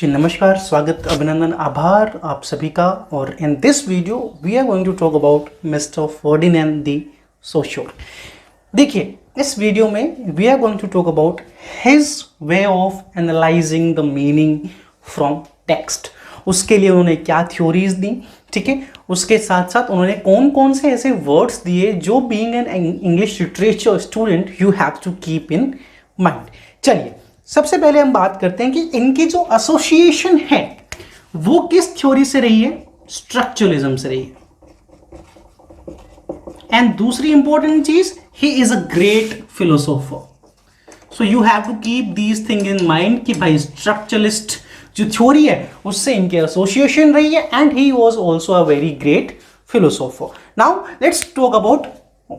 जी नमस्कार, स्वागत, अभिनंदन, आभार आप सभी का। और in this video we are going to talk about mister Ferdinand de Saussure. देखिए, इस वीडियो में we are going to talk about his way of analysing the meaning from text. उसके लिए उन्होंने क्या थ्योरीज दी, ठीक है। उसके साथ साथ उन्होंने कौन कौन से ऐसे वर्ड्स दिए जो being an English literature student you have to keep in mind. चलिए, सबसे पहले हम बात करते हैं कि इनकी जो एसोसिएशन है वो किस थ्योरी से रही है, स्ट्रक्चरलिज्म से रही है। एंड दूसरी इंपॉर्टेंट चीज, he is a great philosopher. So you have to keep these thing in mind कि भाई स्ट्रक्चरलिस्ट जो थ्योरी है उससे इनकी एसोसिएशन रही है and he was also a very great philosopher. Now let's talk about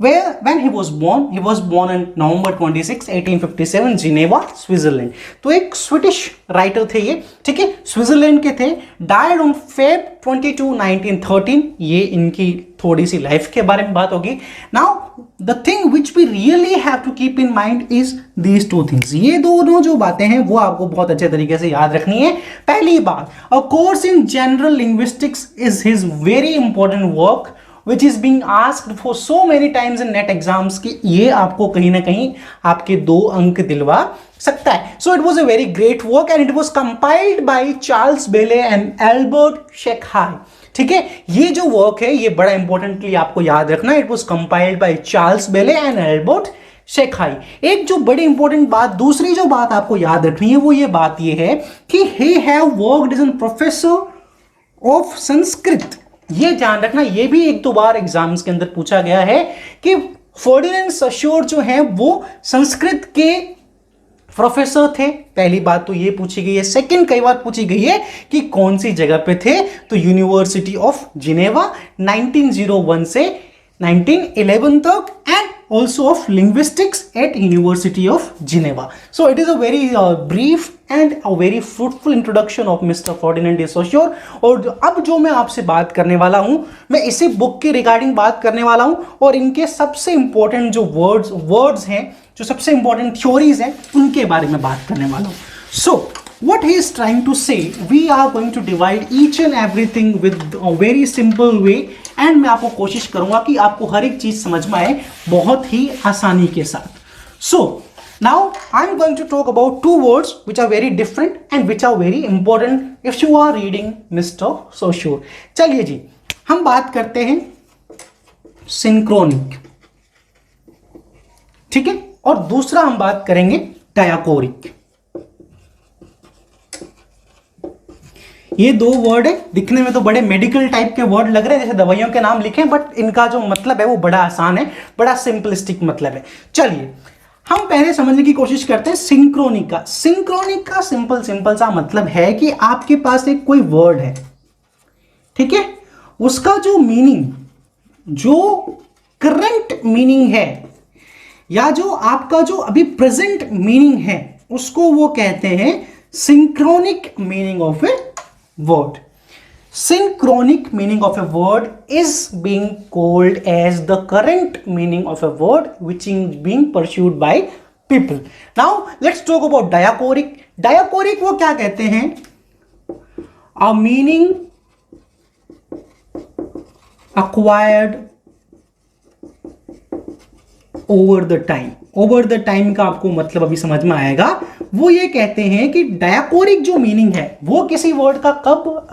when he was born on November 26, 1857 Geneva, Switzerland. तो एक स्वीडिश राइटर थे ये, ठीक है, स्विट्जरलैंड के थे। Died on Feb 22, 1913। ये इनकी थोड़ी सी लाइफ के बारे में बात होगी। Now the thing which we really have to keep in mind is these two things. ये दोनों जो बातें हैं वो आपको बहुत अच्छे तरीके से याद रखनी है। पहली बात, a course in general linguistics is his very important work which is being asked for so many times in net exams कि ये आपको कहीं ना कहीं आपके 2 अंक दिलवा सकता है। So it was a very great work and it was compiled by Charles Bailey and Albert Shekhai। ठीक है, ये जो वर्क है ये बड़ा इंपॉर्टेंटली आपको याद रखना। It was compiled by Charles बेले एंड एल्बर्ट शेखाई। एक जो बड़ी इंपॉर्टेंट बात, दूसरी जो बात आपको याद रखनी है वो ये बात ये है कि he have worked as a professor of Sanskrit. ये ध्यान रखना, ये भी 1-2 बार एग्जाम्स के अंदर पूछा गया है कि फर्डिनेंड सोश्योर जो है वो संस्कृत के प्रोफेसर थे। पहली बात तो ये पूछी गई है। सेकंड कई बार पूछी गई है कि कौन सी जगह पे थे, तो यूनिवर्सिटी ऑफ जिनेवा 1901 से 1911 तक, and also of linguistics at University of Geneva. So it is a very brief and a very fruitful introduction of Mr. Ferdinand de Saussure। और अब जो मैं आपसे बात करने वाला हूं, मैं इसी बुक के रिगार्डिंग बात करने वाला हूं और इनके सबसे इंपॉर्टेंट जो वर्ड्स हैं, जो सबसे इंपॉर्टेंट थ्योरीज हैं, उनके बारे में बात करने वाला हूं। So what he is trying to say, we are going to divide each and everything with a very simple way, and मैं आपको कोशिश करूंगा कि आपको हर एक चीज समझ में आए बहुत ही आसानी के साथ। So now I am going to talk about 2 words which are very different and which are very important if you are reading mister Saussure. चलिए जी, हम बात करते हैं सिंक्रोनिक, ठीक है, और दूसरा हम बात करेंगे डायाकोरिक। ये 2 वर्ड है, दिखने में तो बड़े मेडिकल टाइप के वर्ड लग रहे हैं, जैसे दवाइयों के नाम लिखे, बट इनका जो मतलब है वो बड़ा आसान है, बड़ा सिंपलिस्टिक मतलब है। चलिए हम पहले समझने की कोशिश करते हैं सिंक्रोनिक का। सिंक्रोनिक का सिंपल सा मतलब है कि आपके पास एक कोई वर्ड है, ठीक है, उसका जो मीनिंग, जो करंट मीनिंग है या जो आपका जो अभी प्रेजेंट मीनिंग है, उसको वो कहते हैं synchronic meaning of A word. Synchronic meaning of a word is being called as the current meaning of a word which is being pursued by people. Now let's talk about diachoric. Diachoric वो क्या कहते हैं, a meaning acquired over the time. Over the time का आपको मतलब अभी समझ में आएगा। वो ये कहते हैं कि डायाकोरिक जो मीनिंग है वो किसी वर्ड का कब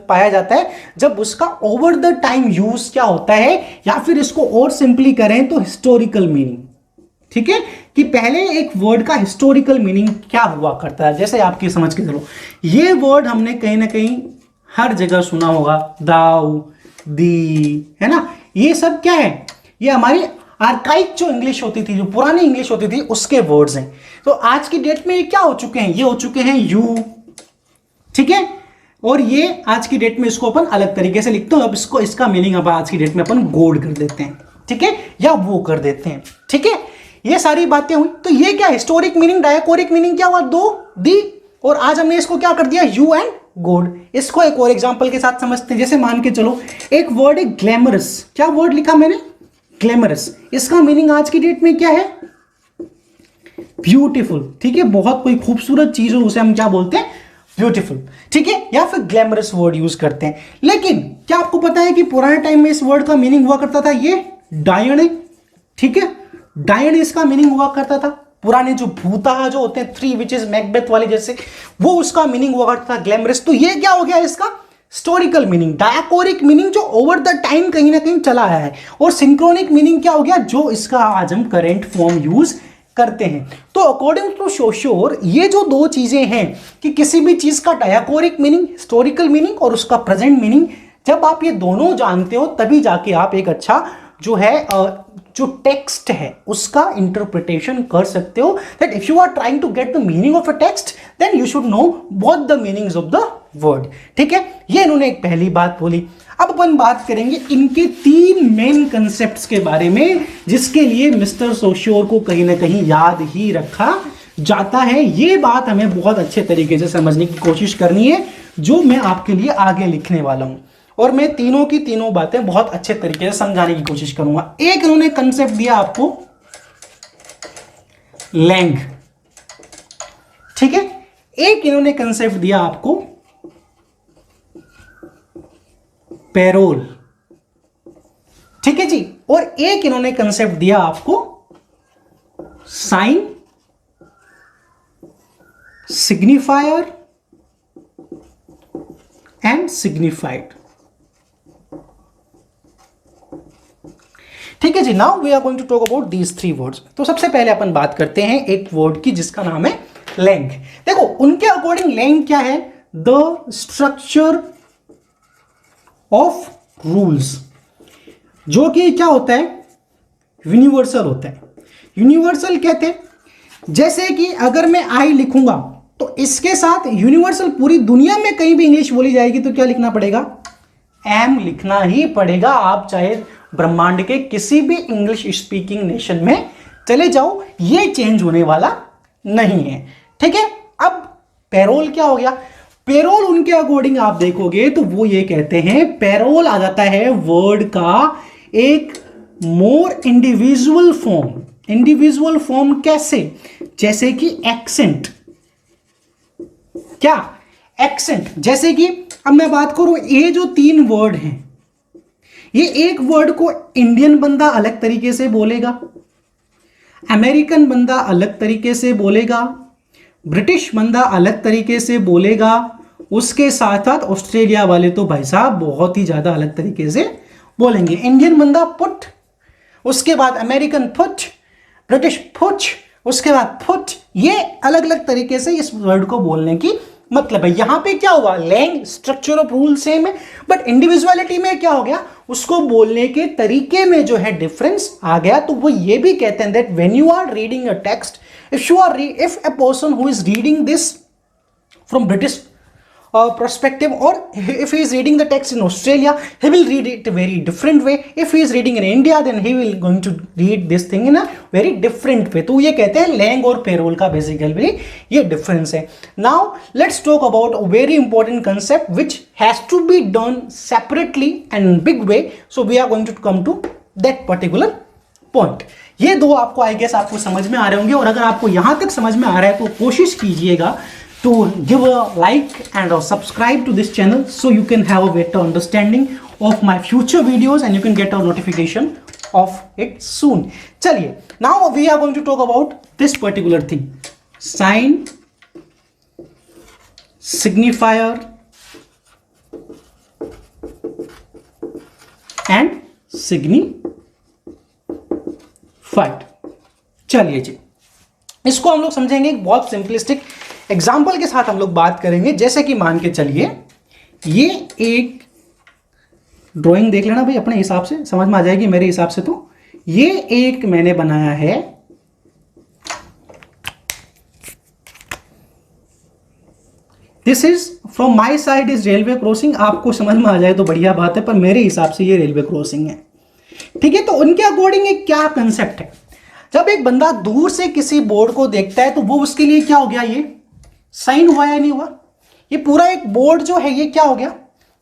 पाया जाता है, जब उसका ओवर द टाइम यूज क्या होता है, या फिर इसको और सिंपली करें तो हिस्टोरिकल मीनिंग, ठीक है, कि पहले एक वर्ड का हिस्टोरिकल मीनिंग क्या हुआ करता है। जैसे आपकी समझ के चलो, ये वर्ड हमने कहीं ना कहीं हर जगह सुना होगा, दाऊ, दी, है ना, ये सब क्या है, ये हमारी आर्काइक जो इंग्लिश होती थी, जो पुरानी इंग्लिश होती थी, उसके वर्ड्स हैं। तो आज की डेट में ये क्या हो चुके हैं, ये हो चुके हैं यू, ठीक है, और ये आज की डेट में इसको अपन अलग तरीके से लिखते हैं। अब इसको, इसका मीनिंग अब आज की डेट में अपन गोड कर देते हैं, ठीक है, या वो कर देते हैं, ठीक है। ये सारी बातें हुई। तो ये क्या, हिस्टोरिक मीनिंग, डायाकोरिक मीनिंग क्या हुआ, दो, दी, और आज हमने इसको क्या कर दिया, यू एंड गोड। इसको एक और एग्जांपल के साथ समझते हैं। जैसे मान के चलो एक वर्ड है ग्लैमरस, क्या वर्ड लिखा मैंने, ग्लैमरस। इसका मीनिंग आज की डेट में क्या है, ब्यूटीफुल, ठीक है, बहुत कोई खूबसूरत चीज हो उसे हम क्या बोलते हैं, ब्यूटीफुल, ठीक है, या फिर ग्लैमरस वर्ड यूज करते हैं। लेकिन क्या आपको पता है कि पुराने टाइम में इस वर्ड का मीनिंग हुआ करता था ये डायने, ठीक है, डायन इसका मीनिंग हुआ करता था। पुराने जो भूता जो होते हैं, थ्री विचेस मैकबेथ वाले जैसे, वो उसका मीनिंग हुआ करता था ग्लैमरस। तो ये क्या हो गया इसका हिस्टोरिकल मीनिंग, डायकोरिक मीनिंग जो ओवर द टाइम कहीं ना कहीं चला आया है, और सिंक्रोनिक मीनिंग क्या हो गया जो इसका आज हम करेंट फॉर्म यूज करते हैं। तो अकॉर्डिंग टू सोश्योर ये जो दो चीजें हैं कि किसी भी चीज का डायकोरिक मीनिंग, हिस्टोरिकल मीनिंग और उसका प्रेजेंट मीनिंग, जब आप ये दोनों जानते हो तभी जाके आप एक अच्छा जो है जो टेक्स्ट है उसका इंटरप्रिटेशन कर सकते हो। That if you are trying to get the meaning of a text then you should know both the meanings of the word, ठीक है। ये इन्होंने एक पहली बात बोली। अब अपन बात करेंगे इनके तीन मेन कंसेप्ट्स के बारे में जिसके लिए मिस्टर सोश्योर को कहीं ना कहीं याद ही रखा जाता है। ये बात हमें बहुत अच्छे तरीके से समझने की कोशिश करनी है जो मैं आपके लिए आगे लिखने वाला हूं, और मैं तीनों की तीनों बातें बहुत अच्छे तरीके से समझाने की कोशिश करूंगा। एक इन्होंने कंसेप्ट दिया आपको लैंग, ठीक है, एक इन्होंने कंसेप्ट दिया आपको पेरोल, ठीक है जी, और एक इन्होंने कंसेप्ट दिया आपको साइन, सिग्निफायर एंड सिग्निफाइड, ठीक है जी। Now we are going to talk about these three words. तो सबसे पहले अपन बात करते हैं एक वर्ड की जिसका नाम है लैंग। देखो उनके अकॉर्डिंग लैंग क्या है, द स्ट्रक्चर ऑफ रूल्स, जो कि क्या होता है यूनिवर्सल होता है। यूनिवर्सल कहते हैं जैसे कि अगर मैं आई लिखूंगा तो इसके साथ यूनिवर्सल पूरी दुनिया में कहीं भी इंग्लिश बोली जाएगी तो क्या लिखना पड़ेगा, एम लिखना ही पड़ेगा। आप चाहे ब्रह्मांड के किसी भी इंग्लिश स्पीकिंग नेशन में चले जाओ, ये चेंज होने वाला नहीं है, ठीक है। अब पेरोल क्या हो गया, पेरोल उनके अकॉर्डिंग आप देखोगे तो वो ये कहते हैं पेरोल आ जाता है वर्ड का एक more individual form. Individual form कैसे, जैसे कि एक्सेंट, क्या एक्सेंट, जैसे कि अब मैं बात करूं ये जो तीन वर्ड हैं, ये एक वर्ड को इंडियन बंदा अलग तरीके से बोलेगा, अमेरिकन बंदा अलग तरीके से बोलेगा, ब्रिटिश बंदा अलग तरीके से बोलेगा, उसके साथ साथ ऑस्ट्रेलिया वाले तो भाई साहब बहुत ही ज्यादा अलग तरीके से बोलेंगे। इंडियन बंदा पुट, उसके बाद अमेरिकन पुट, ब्रिटिश पुट, उसके बाद पुट, ये अलग अलग तरीके से इस वर्ड को बोलने की मतलब है। यहां पे क्या हुआ, langue structure of rule same है बट इंडिविजुअलिटी में क्या हो गया, उसको बोलने के तरीके में जो है डिफरेंस आ गया। तो वो ये भी कहते हैं that when you are reading a text, if a person who is reading this from British perspective, or if he is reading the text in Australia, he will read it a very different way. If he is reading in India, then he will going to read this thing in a very different way. तो ये कहते हैं Lang और payroll का basically ये difference है। Now let's talk about a very important concept which has to be done separately and in big way. So we are going to come to that particular point. ये दो आपको I guess आपको समझ में आ रहे होंगे, और अगर आपको यहां तक समझ में आ रहा है तो कोशिश कीजिएगा to give a like and a subscribe to this channel so you can have a better understanding of my future videos and you can get a notification of it soon. चलिए, now we are going to talk about this particular thing, sign, signifier and signified। चलिए जी, इसको हम लोग समझेंगे एक बहुत simplistic example के साथ हम लोग बात करेंगे। जैसे कि मान के चलिए ये एक ड्राइंग देख लेना भाई, अपने हिसाब से समझ में आ जाएगी मेरे हिसाब से। तो ये एक मैंने बनाया है, this is from my side is railway crossing. आपको समझ में आ जाए तो बढ़िया बात है, पर मेरे हिसाब से ये रेलवे क्रॉसिंग है, ठीक है। तो उनके अकॉर्डिंग एक क्या कंसेप्ट है, जब एक बंदा दूर से किसी बोर्ड को देखता है तो वो उसके लिए क्या हो गया, ये साइन हुआ या नहीं हुआ, ये पूरा एक बोर्ड जो है ये क्या हो गया,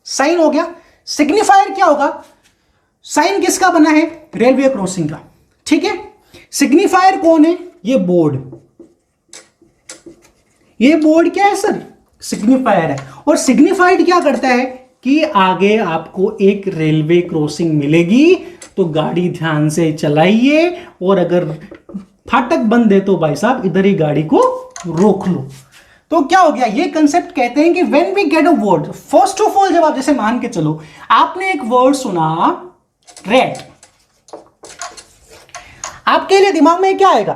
साइन हो गया। सिग्निफायर क्या होगा, साइन किसका बना है, रेलवे क्रॉसिंग का, ठीक है। सिग्निफायर कौन है, ये बोर्ड। ये बोर्ड क्या है सर, सिग्निफायर है। और सिग्निफाइड क्या करता है कि आगे आपको एक रेलवे क्रॉसिंग मिलेगी तो गाड़ी ध्यान से चलाइए, और अगर फाटक बंद है तो भाई साहब इधर ही गाड़ी को रोक लो। तो क्या हो गया, ये कंसेप्ट कहते हैं कि when we get a word, first of all जब आप जैसे मान के चलो आपने एक वर्ड सुना रेड, आपके लिए दिमाग में क्या आएगा,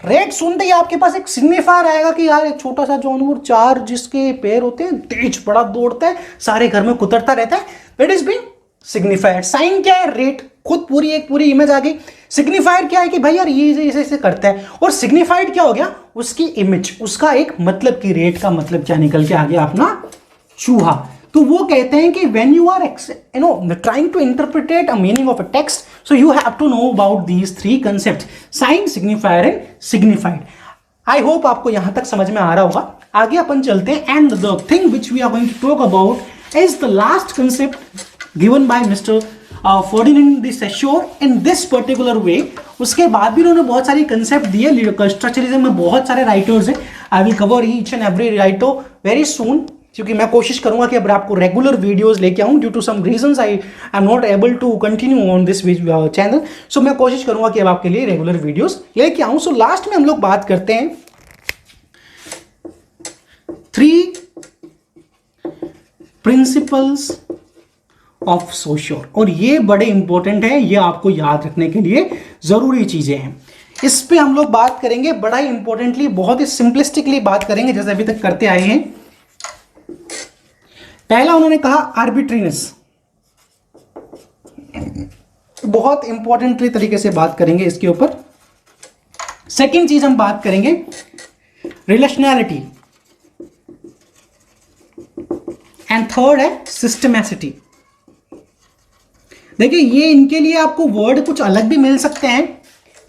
रेड सुनते ही आपके पास एक सिग्निफायर आएगा कि यार एक छोटा सा जानवर, चार जिसके पैर होते हैं, तेज बड़ा दौड़ता है, सारे घर में कुतरता रहता है, that is being signifier. Sign क्या है, रेड, खुद पूरी एक पूरी इमेज आ गई। सिग्निफायर क्या है कि भाई यार ये ऐसे करता है, और सिग्निफाइड क्या हो गया, उसकी इमेज, उसका एक मतलब कि रेड का मतलब क्या निकल के आ गया अपना चूहा। तो वो कहते हैं कि when you are trying to interpret a meaning of a text, so you have to know about these three concept, sign, signifier and signified. I hope आपको यहां तक समझ में आ रहा होगा। आगे अपन चलते हैं, and the thing which we are going to talk about is the last concept given by mister Ferdinand de Saussure in this particular way. उसके बाद भी उन्होंने बहुत सारी कंसेप्ट दिए, स्ट्रक्चरलिज्म में बहुत सारे राइटर्स हैं। I will cover each and every writer very soon, क्योंकि मैं कोशिश करूंगा कि अब आपको रेगुलर वीडियोस लेके आऊं। Due to some reasons I am not able to continue on this channel, so मैं कोशिश करूंगा कि अब आपके लिए रेगुलर वीडियोस लेके आऊं। सो लास्ट में हम लोग बात करते हैं 3 प्रिंसिपल्स ऑफ सोश्योर, और ये बड़े इंपॉर्टेंट है, ये आपको याद रखने के लिए जरूरी चीजें हैं। इस पे हम लोग बात करेंगे बड़ा ही इंपॉर्टेंटली, बहुत ही सिंपलिस्टिकली बात करेंगे जैसे अभी तक करते आए हैं। पहला उन्होंने कहा आर्बिट्रीनेस, बहुत इंपॉर्टेंटली तरीके से बात करेंगे इसके ऊपर। सेकंड चीज हम बात करेंगे रिलेशनैलिटी, एंड थर्ड है सिस्टमैसिटी। देखिए ये इनके लिए आपको वर्ड कुछ अलग भी मिल सकते हैं,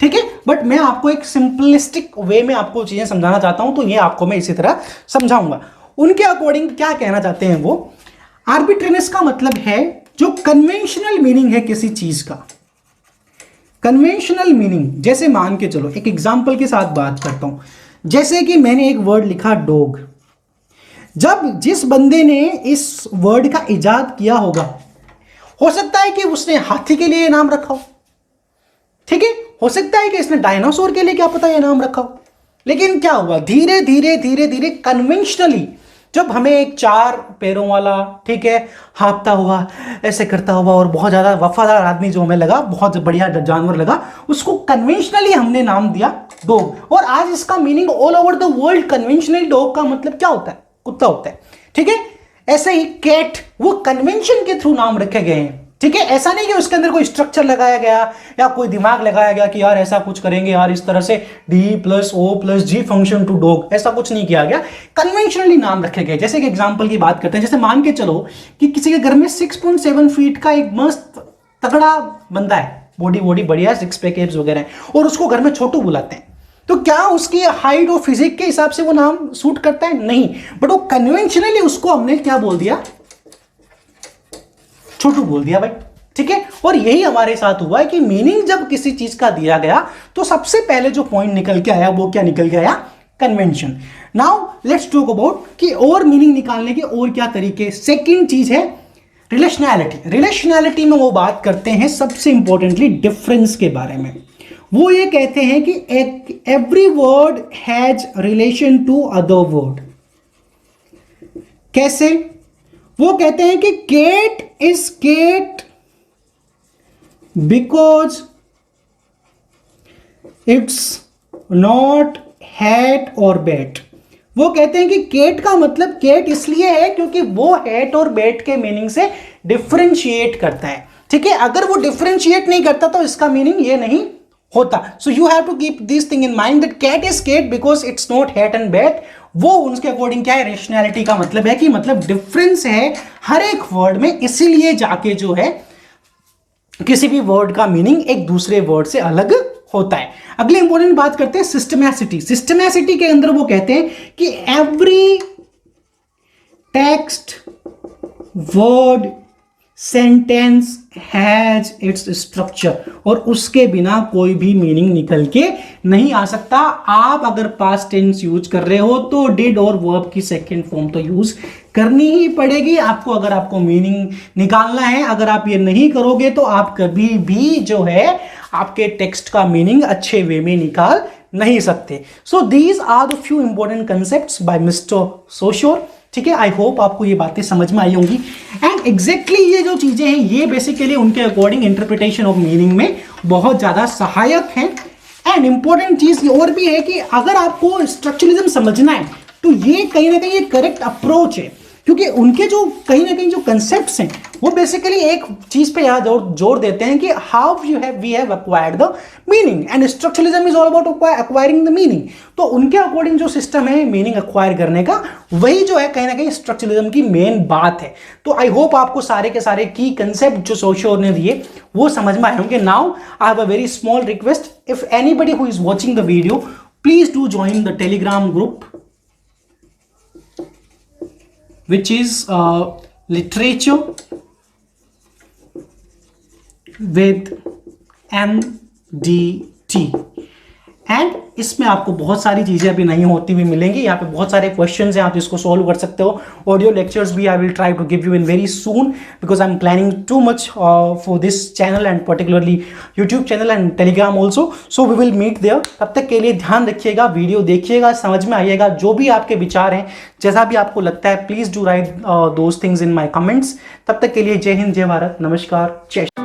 ठीक है, बट मैं आपको एक सिंपलिस्टिक वे में आपको चीजें समझाना चाहता हूं, तो ये आपको मैं इसी तरह समझाऊंगा। उनके अकॉर्डिंग क्या कहना चाहते हैं वो, आर्बिट्रेनेस का मतलब है जो कन्वेंशनल मीनिंग है किसी चीज का, कन्वेंशनल मीनिंग। जैसे मान के चलो एक एग्जांपल के साथ बात करता हूं, जैसे कि मैंने एक वर्ड लिखा डॉग, जब जिस बंदे ने इस वर्ड का इजाद किया होगा, हो सकता है कि उसने हाथी के लिए नाम रखा हो, ठीक है, हो सकता है कि इसने डायनासोर के लिए क्या पता ये नाम रखा हो, लेकिन क्या हुआ, धीरे धीरे धीरे धीरे कन्वेंशनली जब हमें एक 4 पैरों वाला, ठीक है, हाँफता हुआ, ऐसे करता हुआ और बहुत ज्यादा वफादार आदमी जो हमें लगा, बहुत बढ़िया जानवर लगा, उसको कन्वेंशनली हमने नाम दिया डॉग। और आज इसका meaning all over the world conventionally dog का मतलब क्या होता है, कुत्ता होता है, ठीक है। ऐसे ही कैट, वो कन्वेंशन के थ्रू नाम रखे गए हैं, ठीक है, ऐसा नहीं कि उसके अंदर कोई स्ट्रक्चर लगाया गया या कोई दिमाग लगाया गया कि यार ऐसा कुछ करेंगे यार इस तरह से D+O+G फंक्शन टू डॉग, ऐसा कुछ नहीं किया गया, कन्वेंशनली नाम रखे गए। जैसे कि एग्जांपल की बात करते हैं, जैसे मान के चलो कि किसी के घर में 6.7 फीट का एक मस्त तगड़ा बंदा है, बॉडी बढ़िया, 6 पैक एब्स वगैरह है, और उसको घर में छोटू बुलाते हैं, तो क्या उसकी हाइट और फिजिक के हिसाब से वो नाम सूट करता है? नहीं, बट वो कन्वेंशनली उसको हमने क्या बोल दिया, छोटू बोल दिया भाई, ठीक है। और यही हमारे साथ हुआ है कि मीनिंग जब किसी चीज का दिया गया तो सबसे पहले जो पॉइंट निकल के आया वो क्या निकल के आया, convention. Now let's talk about कि और मीनिंग निकालने के और क्या तरीके। सेकंड चीज है रिलेशनैलिटी। रिलेशनैलिटी में वो बात करते हैं सबसे इंपॉर्टेंटली डिफरेंस के बारे में। वो ये कहते हैं कि every word has relation to other word. कैसे? वो कहते हैं कि cat is cat because it's not hat और बैट। वो कहते हैं कि केट का मतलब केट इसलिए है क्योंकि वो हैट और बैट के मीनिंग से डिफरेंशिएट करता है, ठीक है। अगर वो डिफरेंशिएट नहीं करता तो इसका मीनिंग ये नहीं होता। So you have to keep this thing in mind that cat is cat because it's not hat and bat. वो उनके अकॉर्डिंग क्या है, रेशनैलिटी का मतलब है कि मतलब डिफरेंस है हर एक वर्ड में, इसीलिए जाके जो है किसी भी वर्ड का मीनिंग एक दूसरे वर्ड से अलग होता है। अगले इंपॉर्टेंट बात करते हैं सिस्टमैसिटी। सिस्टमैसिटी के अंदर वो कहते हैं कि every text, word, sentence has its structure, और उसके बिना कोई भी मीनिंग निकल के नहीं आ सकता। आप अगर पास्ट टेंस यूज कर रहे हो तो डिड और वर्ब की सेकेंड फॉर्म तो यूज करनी ही पड़ेगी आपको, अगर आपको मीनिंग निकालना है। अगर आप ये नहीं करोगे तो आप कभी भी जो है आपके टेक्स्ट का मीनिंग अच्छे वे में निकाल नहीं सकते। So these are the few important concepts by mister Saussure. ठीक है, आई होप आपको ये बातें समझ में आई होंगी। एंड एग्जैक्टली ये जो चीजें हैं ये बेसिकली उनके अकॉर्डिंग इंटरप्रिटेशन ऑफ मीनिंग में बहुत ज्यादा सहायक हैं। एंड इंपॉर्टेंट चीज और भी है कि अगर आपको स्ट्रक्चरलिज्म समझना है तो ये कहीं ना कहीं ये करेक्ट अप्रोच है, क्योंकि उनके जो कहीं ना कहीं जो कंसेप्ट्स हैं वो बेसिकली एक चीज पे याद और जोर देते हैं कि how we have acquired the meaning, and structuralism is all about acquiring the meaning. तो उनके अकॉर्डिंग जो सिस्टम है मीनिंग एक्वायर करने का, वही जो है कहीं ना कहीं स्ट्रक्चरलिज्म की मेन बात है। तो आई होप आपको सारे के सारे की कंसेप्ट जो सोशियोर ने दिए वो समझ में आए होंगे। Now I have a very small request, if anybody who is watching the video, please do join the Telegram group which is literature with MDT। And इसमें आपको बहुत सारी चीज़ें अभी नहीं होती हुई मिलेंगी। यहाँ पे बहुत सारे क्वेश्चंस हैं, आप इसको सॉल्व कर सकते हो। ऑडियो लेक्चर्स भी I will try to give you in very soon, because I am planning to much for this channel and particularly YouTube channel and Telegram also. So we will meet there. तब तक के लिए ध्यान रखिएगा, video देखिएगा, समझ में आइएगा। जो भी आपके विचार हैं, जैसा भी आपको लगता है, please do right those things in my comments. तब तक के लिए जय हिंद, जय भारत, नमस्कार, जय।